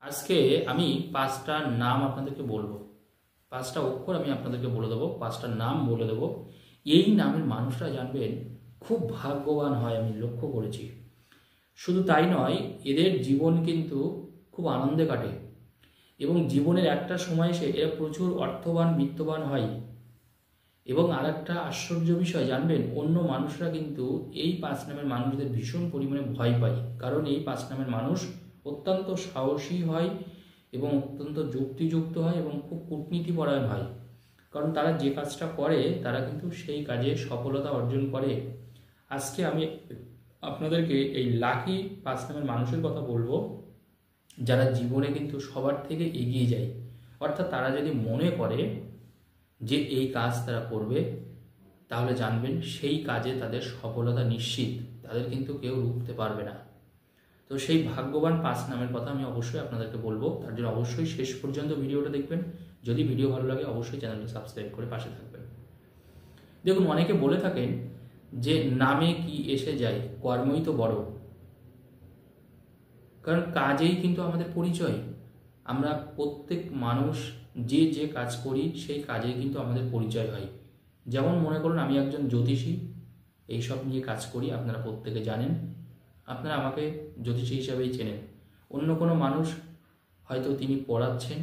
আজকে আমি ৫টা নাম আপনাদেরকে বলবো। ৫টা অক্ষর আমি আপনাদেরকে বলে দেবো, ৫টা নাম বলে দেবো। এই নামের মানুষরা জানবেন খুব ভাগ্যবান হয়, আমি লক্ষ্য করেছি। শুধু তাই নয়, এদের জীবন কিন্তু খুব আনন্দে কাটে এবং জীবনের একটা সময় এসে এরা প্রচুর অর্থবান বিত্তবান হয়। এবং আর একটা আশ্চর্য বিষয় জানবেন, অন্য মানুষরা কিন্তু এই ৫ নামের মানুষদের ভীষণ পরিমাণে ভয় পায়, কারণ এই ৫ নামের মানুষ অত্যন্ত সাহসী হয় এবং অত্যন্ত যুক্তিযুক্ত হয় এবং খুব কূটনীতিপরায়ণ হয়। কারণ তারা যে কাজটা করে তারা কিন্তু সেই কাজে সফলতা অর্জন করে। আজকে আমি আপনাদেরকে এই লাকি ৫ নামের মানুষের কথা বলবো, যারা জীবনে কিন্তু সবার থেকে এগিয়ে যায়। অর্থাৎ তারা যদি মনে করে যে এই কাজ তারা করবে, তাহলে জানবেন সেই কাজে তাদের সফলতা নিশ্চিত, তাদের কিন্তু কেউ রুখতে পারবে না। তো সেই ভাগ্যবান ৫ নামের কথা আমি অবশ্যই আপনাদেরকে বলবো, তার জন্য অবশ্যই শেষ পর্যন্ত ভিডিওটা দেখবেন। যদি ভিডিও ভালো লাগে অবশ্যই চ্যানেলটা সাবস্ক্রাইব করে পাশে থাকবেন। দেখুন, অনেকে বলে থাকেন যে নামে কি এসে যায়, কর্মই তো বড়। কারণ কাজেই কিন্তু আমাদের পরিচয়। আমরা প্রত্যেক মানুষ যে যে কাজ করি সেই কাজেই কিন্তু আমাদের পরিচয় হয়। যেমন মনে করুন আমি একজন জ্যোতিষী, এইসব নিয়ে কাজ করি, আপনারা প্রত্যেকে জানেন। আপনারা আমাকে জ্যোতিষী হিসাবেই চেনেন। অন্য কোনো মানুষ হয়তো তিনি পড়াচ্ছেন,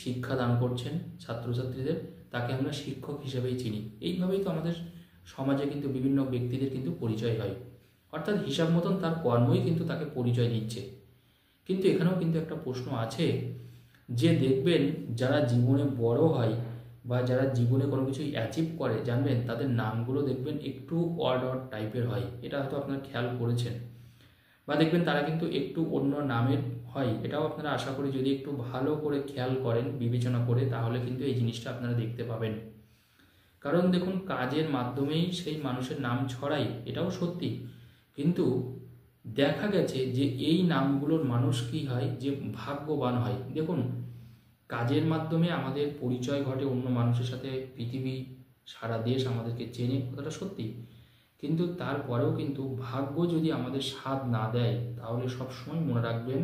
শিক্ষা দান করছেন ছাত্রছাত্রীদের, তাকে আমরা শিক্ষক হিসেবেই চিনি। এইভাবেই তো আমাদের সমাজে কিন্তু বিভিন্ন ব্যক্তিদের কিন্তু পরিচয় হয়। অর্থাৎ হিসাব মতন তার কর্মই কিন্তু তাকে পরিচয় দিচ্ছে। কিন্তু এখানেও কিন্তু একটা প্রশ্ন আছে, যে দেখবেন যারা জীবনে বড় হয় বা যারা জীবনে কোনো কিছু অ্যাচিভ করে, জানবেন তাদের নামগুলো দেখবেন একটু অড অড টাইপের হয়। এটা হয়তো আপনারা খেয়াল করেছেন। বা দেখবেন তারা কিন্তু একটু অন্য নামের হয়, এটাও আপনারা আশা করি যদি একটু ভালো করে খেয়াল করেন, বিবেচনা করে, তাহলে কিন্তু এই জিনিসটা আপনারা দেখতে পাবেন। কারণ দেখুন, কাজের মাধ্যমেই সেই মানুষের নাম ছড়ায়, এটাও সত্যি। কিন্তু দেখা গেছে যে এই নামগুলোর মানুষ কি হয়, যে ভাগ্যবান হয়। দেখুন, কাজের মাধ্যমে আমাদের পরিচয় ঘটে অন্য মানুষের সাথে, পৃথিবী সারা দেশ আমাদেরকে চেনে, কথাটা সত্যি। কিন্তু তারপরেও কিন্তু ভাগ্য যদি আমাদের সাথ না দেয়, তাহলে সবসময় মনে রাখবেন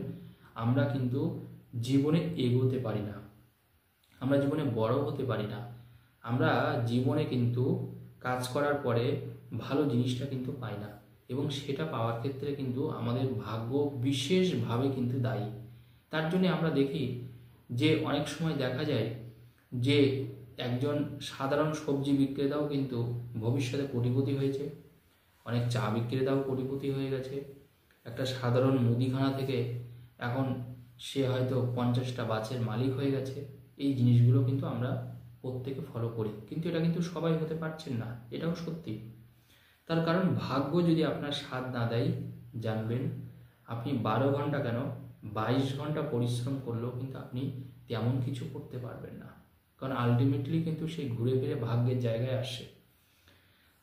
আমরা কিন্তু জীবনে এগোতে পারি না, আমরা জীবনে বড় হতে পারি না। আমরা জীবনে কিন্তু কাজ করার পরে ভালো জিনিসটা কিন্তু পাই না, এবং সেটা পাওয়ার ক্ষেত্রে কিন্তু আমাদের ভাগ্য বিশেষভাবে কিন্তু দায়ী। তার জন্য আমরা দেখি যে অনেক সময় দেখা যায় যে একজন সাধারণ সবজি বিক্রেতাও কিন্তু ভবিষ্যতে কোটিপতি হয়েছে, অনেক চা বিক্রেতাও কোটিপতি হয়ে গেছে, একটা সাধারণ মুদিখানা থেকে এখন সে হয়তো 50টা বাসের মালিক হয়ে গেছে। এই জিনিসগুলো কিন্তু আমরা প্রত্যেকে ফলো করি, কিন্তু এটা কিন্তু সবাই হতে পারছেন না, এটাও সত্যি। তার কারণ ভাগ্য যদি আপনার সাথ না দেয়, জানবেন আপনি 12 ঘন্টা কেন 22 ঘন্টা পরিশ্রম করলেও কিন্তু আপনি তেমন কিছু করতে পারবেন না। কারণ আলটিমেটলি কিন্তু সেই ঘুরে ফিরে ভাগ্যের জায়গায় আসে।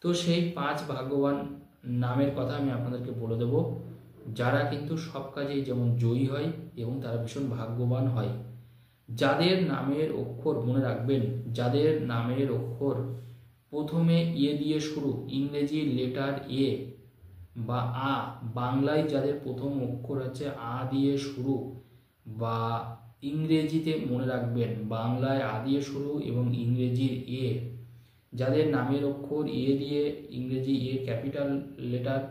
তো সেই 5 ভাগ্যবান নামের কথা আমি আপনাদেরকে বলে দেব, যারা কিন্তু সব কাজেই যেমন জয়ী হয় এবং তারা ভীষণ ভাগ্যবান হয়। যাদের নামের অক্ষর মনে রাখবেন, যাদের নামের অক্ষর প্রথমে ইয়ে দিয়ে শুরু, ইংরেজি লেটার এ বা আ, বাংলায় যাদের প্রথম অক্ষর আছে আ দিয়ে শুরু, বা ইংরেজিতে মনে রাখবেন বাংলায় আ দিয়ে শুরু এবং ইংরেজির এ, যাদের নামের অক্ষর এ দিয়ে, ইংরেজি এ ক্যাপিটাল লেটার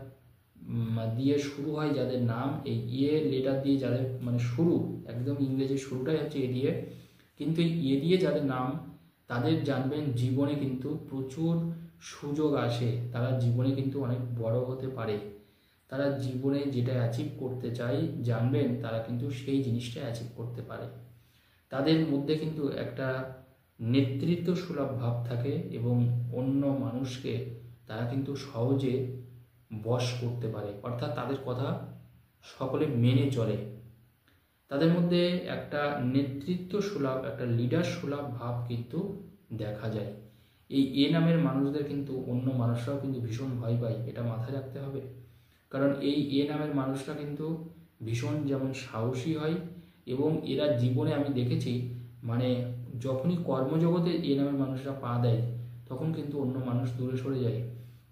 দিয়ে শুরু হয়, যাদের নাম এই এ লেটার দিয়ে যাদের মানে শুরু, একদম ইংরেজির শুরুটাই হচ্ছে এ দিয়ে, কিন্তু এই এ দিয়ে যাদের নাম, তাদের জানবেন জীবনে কিন্তু প্রচুর সুযোগ আসে, তারা জীবনে কিন্তু অনেক বড় হতে পারে। তারা জীবনে যেটা অ্যাচিভ করতে চায়, জানবেন তারা কিন্তু সেই জিনিসটা অ্যাচিভ করতে পারে। তাদের মধ্যে কিন্তু একটা নেতৃত্ব সুলভ ভাব থাকে এবং অন্য মানুষকে তারা কিন্তু সহজে বশ করতে পারে, অর্থাৎ তাদের কথা সকলে মেনে চলে। তাদের মধ্যে একটা নেতৃত্ব সুলভ, একটা লিডার সুলভ ভাব কিন্তু দেখা যায়। এই এ নামের মানুষদের কিন্তু অন্য মানুষরাও কিন্তু ভীষণ ভয় পায়, এটা মাথায় রাখতে হবে। কারণ এই এ নামের মানুষরা কিন্তু ভীষণ যেমন সাহসী হয়, এবং এরা জীবনে আমি দেখেছি মানে যখনই কর্মজগতে এ নামের মানুষরা পা দেয়, তখন কিন্তু অন্য মানুষ দূরে সরে যায়।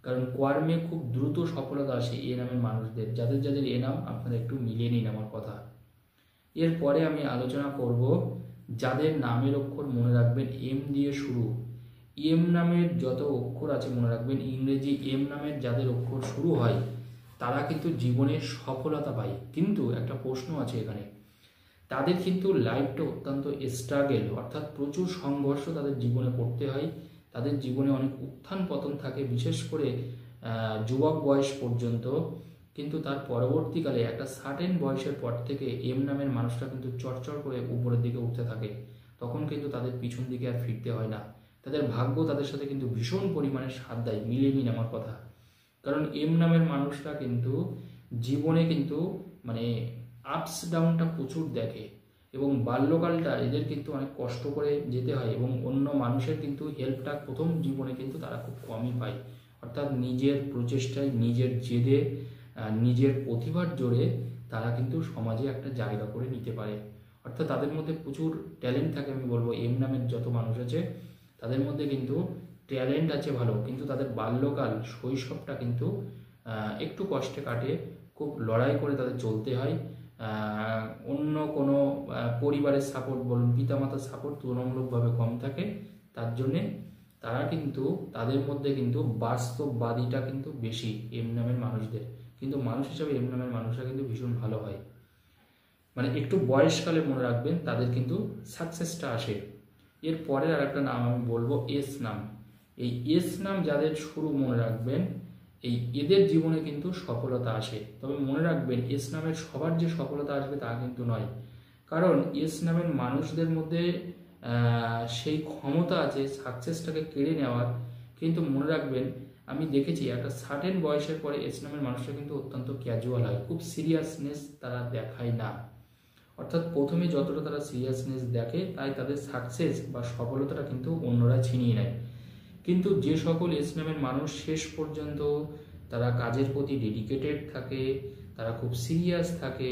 কারণ কর্মে খুব দ্রুত সফলতা আসে এ নামের মানুষদের। যাদের যাদের এ নাম আপনারা একটু মিলিয়ে নিন আমার কথা। এরপরে আমি আলোচনা করব যাদের নামের অক্ষর মনে রাখবেন এম দিয়ে শুরু। এম নামের যত অক্ষর আছে মনে রাখবেন, ইংরেজি এম নামের যাদের অক্ষর শুরু হয় তারা কিন্তু জীবনে সফলতা পায়। কিন্তু একটা প্রশ্ন আছে এখানে, তাদের কিন্তু লাইফটা অত্যন্ত স্ট্রাগেল, অর্থাৎ প্রচুর সংঘর্ষ তাদের জীবনে করতে হয়। তাদের জীবনে অনেক উত্থান পতন থাকে, বিশেষ করে যুবক বয়স পর্যন্ত। কিন্তু তার পরবর্তীকালে একটা সার্টেন বয়সের পর থেকে এম নামের মানুষরা কিন্তু চড়চড় করে উপরের দিকে উঠতে থাকে। তখন কিন্তু তাদের পিছন দিকে আর ফিরতে হয় না। তাদের ভাগ্য তাদের সাথে কিন্তু ভীষণ পরিমাণে সাথ দেয়। মিলিয়ে নিন আমার কথা। কারণ এম নামের মানুষরা কিন্তু জীবনে কিন্তু মানে আপস ডাউনটা প্রচুর দেখে, এবং বাল্যকালটা এদের কিন্তু অনেক কষ্ট করে যেতে হয়, এবং অন্য মানুষের কিন্তু হেল্পটা প্রথম জীবনে কিন্তু তারা খুব কমই পায়। অর্থাৎ নিজের প্রচেষ্টায়, নিজের জেদে, নিজের প্রতিভার জোরে তারা কিন্তু সমাজে একটা জায়গা করে নিতে পারে। অর্থাৎ তাদের মধ্যে প্রচুর ট্যালেন্ট থাকে। আমি বলবো এম নামের যত মানুষ আছে তাদের মধ্যে কিন্তু ট্যালেন্ট আছে ভালো, কিন্তু তাদের বাল্যকাল, শৈশবটা কিন্তু একটু কষ্টে কাটে। খুব লড়াই করে তাদের চলতে হয়। অন্য কোনো পরিবারের সাপোর্ট বলুন, পিতামাতার সাপোর্ট তুলনামূলকভাবে কম থাকে। তার জন্যে তারা কিন্তু তাদের মধ্যে কিন্তু বাস্তববাদীটা কিন্তু বেশি এম নামের মানুষদের। কিন্তু মানুষ হিসাবে এম নামের মানুষরা কিন্তু ভীষণ ভালো হয়। মানে একটু বয়সকালে মনে রাখবেন তাদের কিন্তু সাকসেসটা আসে। এরপরে আর একটা নাম আমি বলবো এস নাম। এই এস নাম যাদের শুরু মনে রাখবেন, এদের জীবনে কিন্তু সফলতা আসে। তবে মনে রাখবেন এস নামের সবার যে সফলতা আসবে তা কিন্তু নয়। কারণ এস নামের মানুষদের মধ্যে সেই ক্ষমতা আছে সাকসেসটাকে কেড়ে নেওয়ার। কিন্তু মনে রাখবেন আমি দেখেছি একটা সার্টেন বয়সের পরে এস নামের মানুষরা কিন্তু অত্যন্ত ক্যাজুয়াল হয়, খুব সিরিয়াসনেস তারা দেখায় না। অর্থাৎ প্রথমে যতটা তারা সিরিয়াসনেস দেখে তাই তাদের সাকসেস বা সফলতাটা কিন্তু অন্যরা ছিনিয়ে নেয়। কিন্তু যে সকল এস নামের মানুষ শেষ পর্যন্ত তারা কাজের প্রতি ডেডিকেটেড থাকে, তারা খুব সিরিয়াস থাকে,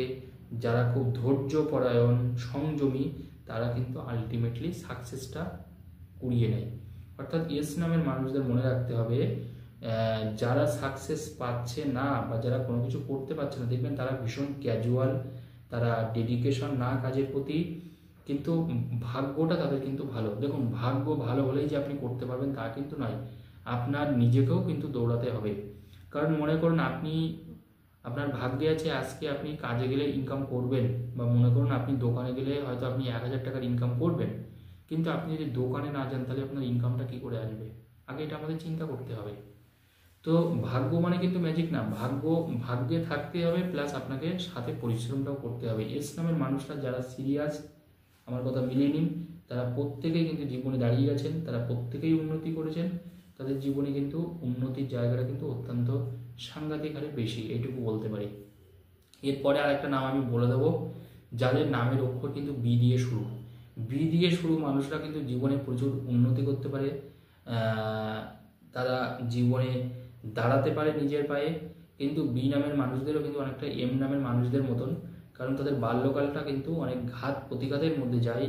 যারা খুব ধৈর্যপরায়ণ, সংযমী, তারা কিন্তু আলটিমেটলি সাকসেসটা কুড়িয়ে নেয়। অর্থাৎ এস নামের মানুষদের মনে রাখতে হবে, যারা সাকসেস পাচ্ছে না বা যারা কোনো কিছু করতে পারছে না, দেখবেন তারা ভীষণ ক্যাজুয়াল, তারা ডেডিকেশন না কাজের প্রতি, কিন্তু ভাগ্যটা তাদের কিন্তু ভালো। দেখুন, ভাগ্য ভালো হলেই যে আপনি করতে পারবেন তা কিন্তু নয়, আপনার নিজেকেও কিন্তু দৌড়াতে হবে। কারণ মনে করুন আপনি, আপনার ভাগ্যে আছে আজকে আপনি কাজে গেলে ইনকাম করবেন, বা মনে করুন আপনি দোকানে গেলে হয়তো আপনি 1000 টাকার ইনকাম করবেন, কিন্তু আপনি যদি দোকানে না যান তাহলে আপনার ইনকামটা কী করে আসবে? আগে এটা আমাদের চিন্তা করতে হবে। তো ভাগ্য মানে কিন্তু ম্যাজিক না, ভাগ্যে থাকতে হবে, প্লাস আপনাকে সাথে পরিশ্রমটাও করতে হবে। এস নামের মানুষরা যারা সিরিয়াস, আমার কথা মিলিয়ে নিন, তারা প্রত্যেকেই কিন্তু জীবনে দাঁড়িয়ে গেছেন, তারা প্রত্যেকেই উন্নতি করেছেন। তাদের জীবনে কিন্তু উন্নতির জায়গাটা কিন্তু অত্যন্ত সাংঘাতিক হারে বেশি, এইটুকু বলতে পারি। এরপরে আর একটা নাম আমি বলে দেবো, যাদের নামের অক্ষর কিন্তু বি দিয়ে শুরু। বি দিয়ে শুরু মানুষরা কিন্তু জীবনে প্রচুর উন্নতি করতে পারে, তারা জীবনে দাঁড়াতে পারে নিজের পায়ে। কিন্তু বি নামের মানুষদেরও কিন্তু অনেকটা এম নামের মানুষদের মতন, কারণ তাদের বাল্যকালটা কিন্তু অনেক ঘাত প্রতিঘাতের মধ্যে যায়,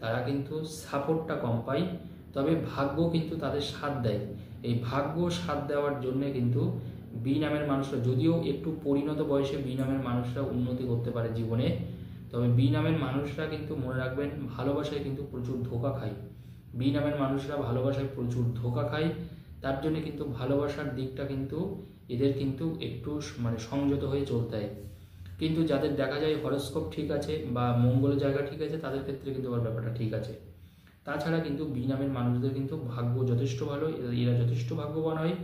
তারা কিন্তু সাপোর্টটা কম পায়। তবে ভাগ্য কিন্তু তাদের সাথ দেয়। এই ভাগ্য সাথ দেওয়ার জন্যে কিন্তু বি নামের মানুষরা, যদিও একটু পরিণত বয়সে বি নামের মানুষরা উন্নতি করতে পারে জীবনে, তবে বি নামের মানুষরা কিন্তু মনে রাখবেন ভালোবাসায় কিন্তু প্রচুর ধোঁকা খায়। বি নামের মানুষরা ভালোবাসায় প্রচুর ধোঁকা খায়, তার জন্য কিন্তু ভালোবাসার দিকটা কিন্তু এদের কিন্তু একটু মানে সংযত হয়ে চলতে হয়। কিন্তু যাদের দেখা যায় হরস্কোপ ঠিক আছে বা মঙ্গলের জায়গা ঠিক আছে, তাদের ক্ষেত্রে কিন্তু আবার ব্যাপারটা ঠিক আছে। তাছাড়া কিন্তু বি নামের মানুষদের কিন্তু ভাগ্য যথেষ্ট ভালো, এরা যথেষ্ট ভাগ্যবান হয়।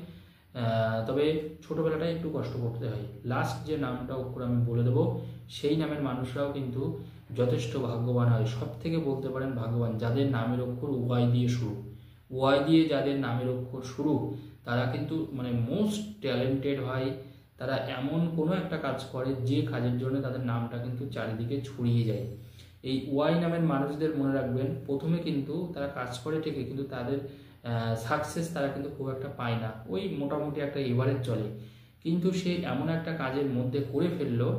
তবে ছোটোবেলাটায় একটু কষ্ট করতে হয়। লাস্ট যে নামটা অক্ষর আমি বলে দেবো, সেই নামের মানুষরাও কিন্তু যথেষ্ট ভাগ্যবান হয়। সব থেকে বলতে পারেন ভাগ্যবান যাদের নামের অক্ষর ওয়াই দিয়ে শুরু। ওয়াই দিয়ে যাদের নামের অক্ষর শুরু তারা কিন্তু মানে মোস্ট ট্যালেন্টেড হয়। তারা এমন কোনো একটা কাজ করে যে কাজের জন্য তাদের নামটা কিন্তু চারিদিকে ছড়িয়ে যায়। এই ওয়াই নামের মানুষদের মনে রাখবেন, প্রথমে কিন্তু তারা কাজ করে ঠিকই, কিন্তু তাদের সাকসেস তারা কিন্তু খুব একটা পায় না, ওই মোটামুটি একটা এভারেজ চলে। কিন্তু সে এমন একটা কাজের মধ্যে করে ফেললো,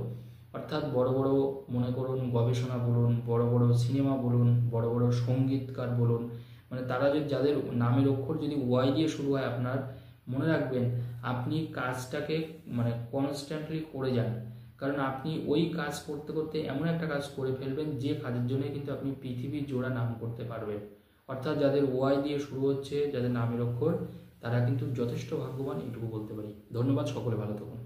অর্থাৎ বড় বড় মনে করুন গবেষণা বলুন, বড় বড় সিনেমা বলুন, বড় বড় সঙ্গীতকার বলুন, মানে তারা যদি যাদের নামের অক্ষর যদি ওয়াই দিয়ে শুরু হয়, আপনার মনে রাখবেন আপনি কাজটাকে মানে কনস্ট্যান্টলি করে যান। কারণ আপনি ওই কাজ করতে করতে এমন একটা কাজ করে ফেলবেন যে কাজের জন্য কিন্তু আপনি পৃথিবীর জোড়া নাম করতে পারবেন। অর্থাৎ যাদের ওয়াই দিয়ে শুরু হচ্ছে, যাদের নামের অক্ষর, তারা কিন্তু যথেষ্ট ভাগ্যবান, এটুকু বলতে পারি। ধন্যবাদ, সকলে ভালো থাকুন।